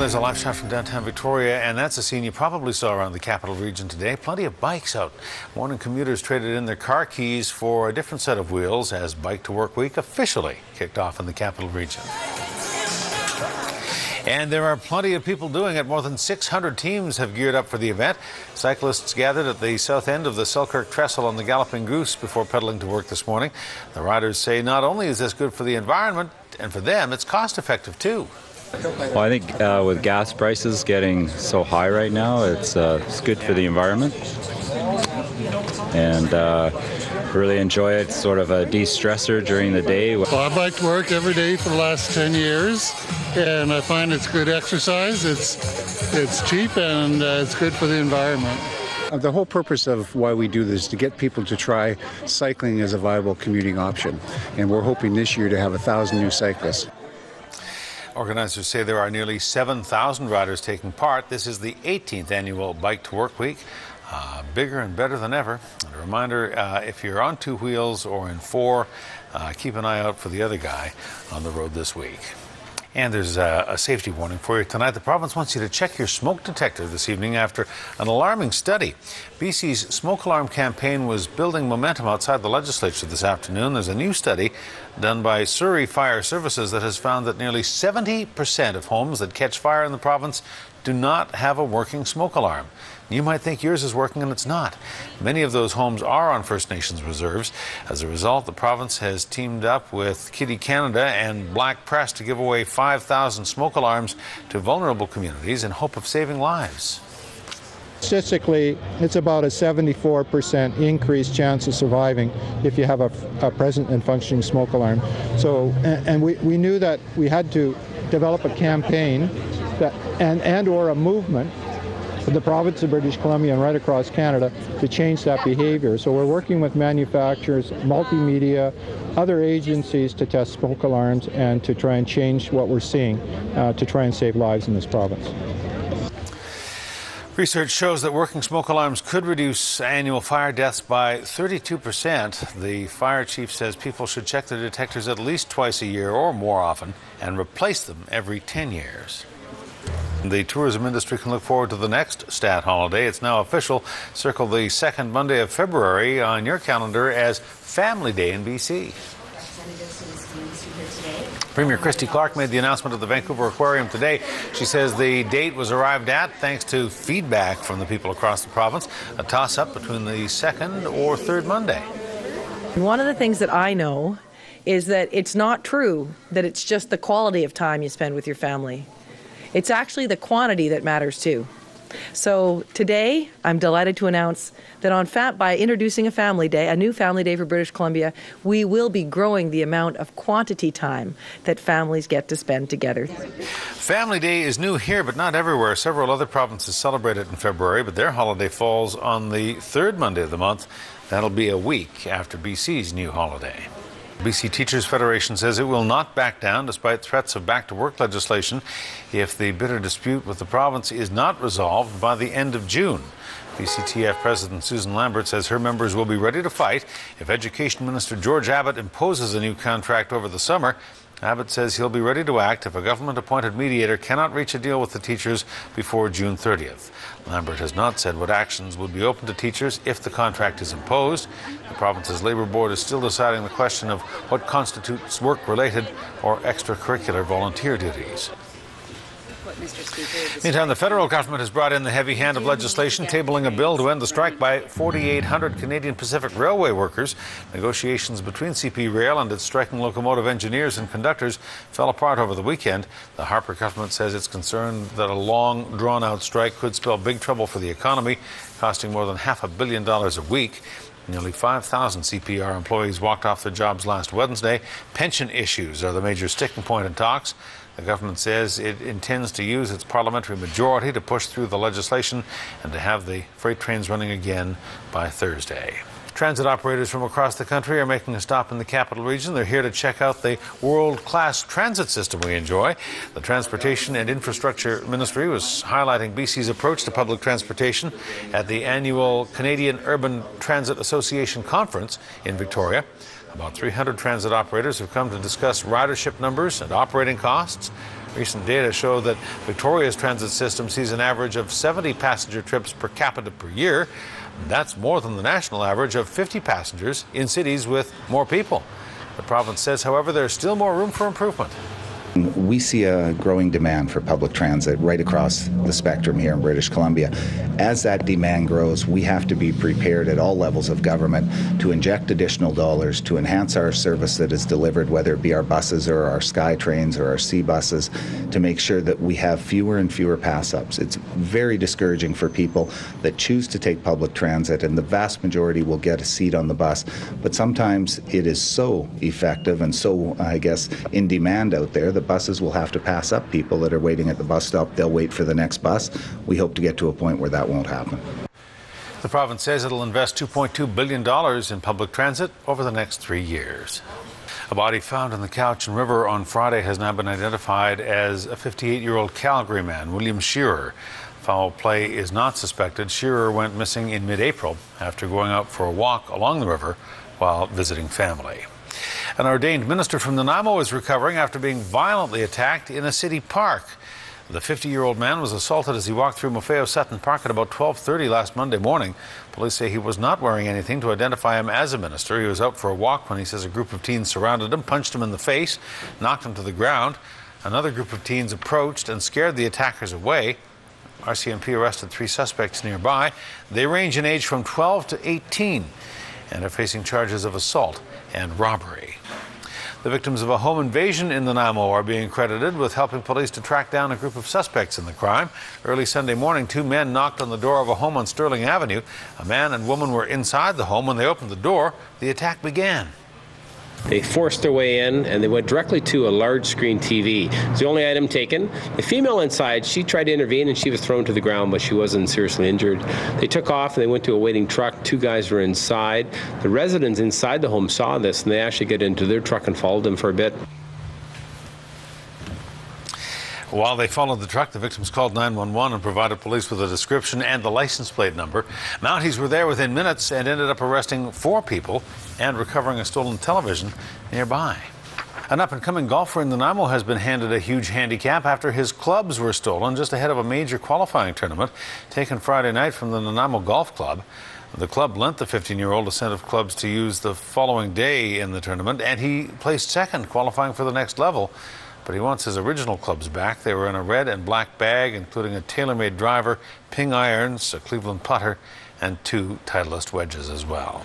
there's a live shot from downtown Victoria, and that's a scene you probably saw around the capital region today. Plenty of bikes out. Morning commuters traded in their car keys for a different set of wheels as Bike to Work Week officially kicked off in the capital region. And there are plenty of people doing it. More than 600 teams have geared up for the event. Cyclists gathered at the south end of the Selkirk Trestle on the Galloping Goose before pedaling to work this morning. The riders say not only is this good for the environment, and for them, it's cost effective too. Well, I think with gas prices getting so high right now, it's good for the environment. And really enjoy it, sort of a de-stressor during the day. Well, I've biked to work every day for the last 10 years, and I find it's good exercise. It's cheap, and it's good for the environment. The whole purpose of why we do this is to get people to try cycling as a viable commuting option, and we're hoping this year to have 1,000 new cyclists. Organizers say there are nearly 7,000 riders taking part. This is the 18th annual Bike to Work Week. Bigger and better than ever. And a reminder, if you're on two wheels or in four, keep an eye out for the other guy on the road this week. And there's a safety warning for you tonight. The province wants you to check your smoke detector this evening after an alarming study. BC's smoke alarm campaign was building momentum outside the legislature this afternoon. There's a new study done by SURREY Fire Services that has found that nearly 70% of homes that catch fire in the province do not have a working smoke alarm. You might think yours is working, and it's not. Many of those homes are on First Nations reserves. As a result, the province has teamed up with Kitty Canada and Black Press to give away 5,000 smoke alarms to vulnerable communities in hope of saving lives. Statistically, it's about a 74% increased chance of surviving if you have a present and functioning smoke alarm. So, and we knew that we had to develop a campaign that, and or a movement in the province of British Columbia and right across Canada to change that behavior. So we're working with manufacturers, multimedia, other agencies to test smoke alarms and to try and change what we're seeing to try and save lives in this province. Research shows that working smoke alarms could reduce annual fire deaths by 32%. The fire chief says people should check their detectors at least twice a year or more often and replace them every 10 years. The tourism industry can look forward to the next stat holiday. It's now official. Circle the second Monday of February on your calendar as Family Day in BC. Premier Christy Clark made the announcement at the Vancouver Aquarium today. She says the date was arrived at thanks to feedback from the people across the province. A toss-up between the second or third Monday. One of the things that I know is that it's not true that it's just the quality of time you spend with your family. It's actually the quantity that matters too. So today, I'm delighted to announce that by introducing a family day, a new family day for British Columbia, we will be growing the amount of quantity time that families get to spend together. Family Day is new here, but not everywhere. Several other provinces celebrate it in February, but their holiday falls on the third Monday of the month. That'll be a week after BC's new holiday. BC Teachers Federation says it will not back down despite threats of back-to-work legislation if the bitter dispute with the province is not resolved by the end of June. BCTF President Susan Lambert says her members will be ready to fight if Education Minister George Abbott imposes a new contract over the summer. Abbott says he'll be ready to act if a government-appointed mediator cannot reach a deal with the teachers before June 30th. Lambert has not said what actions would be open to teachers if the contract is imposed. The province's Labour Board is still deciding the question of what constitutes work-related or extracurricular volunteer duties. Meantime, the federal government has brought in the heavy hand of legislation tabling a bill to end the strike by 4,800 Canadian Pacific Railway workers. Negotiations between CP Rail and its striking locomotive engineers and conductors fell apart over the weekend. The Harper government says it's concerned that a long, drawn-out strike could spell big trouble for the economy, costing more than $500 million a week. Nearly 5,000 CPR employees walked off their jobs last Wednesday. Pension issues are the major sticking point in talks. The government says it intends to use its parliamentary majority to push through the legislation and to have the freight trains running again by Thursday. Transit operators from across the country are making a stop in the capital region. They're here to check out the world-class transit system we enjoy. The Transportation and Infrastructure Ministry was highlighting BC's approach to public transportation at the annual Canadian Urban Transit Association Conference in Victoria. About 300 transit operators have come to discuss ridership numbers and operating costs. Recent data show that Victoria's transit system sees an average of 70 passenger trips per capita per year. That's more than the national average of 50 passengers in cities with more people. The province says, however, there's still more room for improvement. We see a growing demand for public transit right across the spectrum here in British Columbia. As that demand grows, we have to be prepared at all levels of government to inject additional dollars to enhance our service that is delivered, whether it be our buses or our Sky Trains or our Sea buses, to make sure that we have fewer and fewer pass-ups. It's very discouraging for people that choose to take public transit, and the vast majority will get a seat on the bus. But sometimes it is so effective and so, I guess, in demand out there, the buses will have to pass up people that are waiting at the bus stop. They'll wait for the next bus. We hope to get to a point where that won't happen. The province says it'll invest $2.2 billion in public transit over the next 3 years. A body found in the Cowichan River on Friday has now been identified as a 58-year-old Calgary man, William Shearer. Foul play is not suspected. Shearer went missing in mid-April after going out for a walk along the river while visiting family. An ordained minister from NANAIMO is recovering after being violently attacked in a city park. The 50-year-old man was assaulted as he walked through Maffeo Sutton Park at about 12:30 last Monday morning. Police say he was not wearing anything to identify him as a minister. He was out for a walk when he says a group of teens surrounded him, punched him in the face, knocked him to the ground. Another group of teens approached and scared the attackers away. RCMP arrested 3 suspects nearby. They range in age from 12 to 18 and are facing charges of assault and robbery. The victims of a home invasion in NANAIMO are being credited with helping police to track down a group of suspects in the crime. Early Sunday morning, 2 men knocked on the door of a home on Sterling Avenue. A man and woman were inside the home. When they opened the door, the attack began. They forced their way in and they went directly to a large screen TV. It's the only item taken. The female inside, she tried to intervene and she was thrown to the ground, but she wasn't seriously injured. They took off and they went to a waiting truck. 2 guys were inside. The residents inside the home saw this and they actually got into their truck and followed them for a bit. While they followed the truck, the victims called 911 and provided police with a description and the license plate number. Mounties were there within minutes and ended up arresting 4 people and recovering a stolen television nearby. An up-and-coming golfer in NANAIMO has been handed a huge handicap after his clubs were stolen just ahead of a major qualifying tournament taken Friday night from the NANAIMO Golf Club. The club lent the 15-year-old a set of clubs to use the following day in the tournament, and he placed second, qualifying for the next level. But he wants his original clubs back. They were in a red and black bag, including a tailor-made driver, ping irons, a Cleveland putter, and 2 Titleist wedges as well.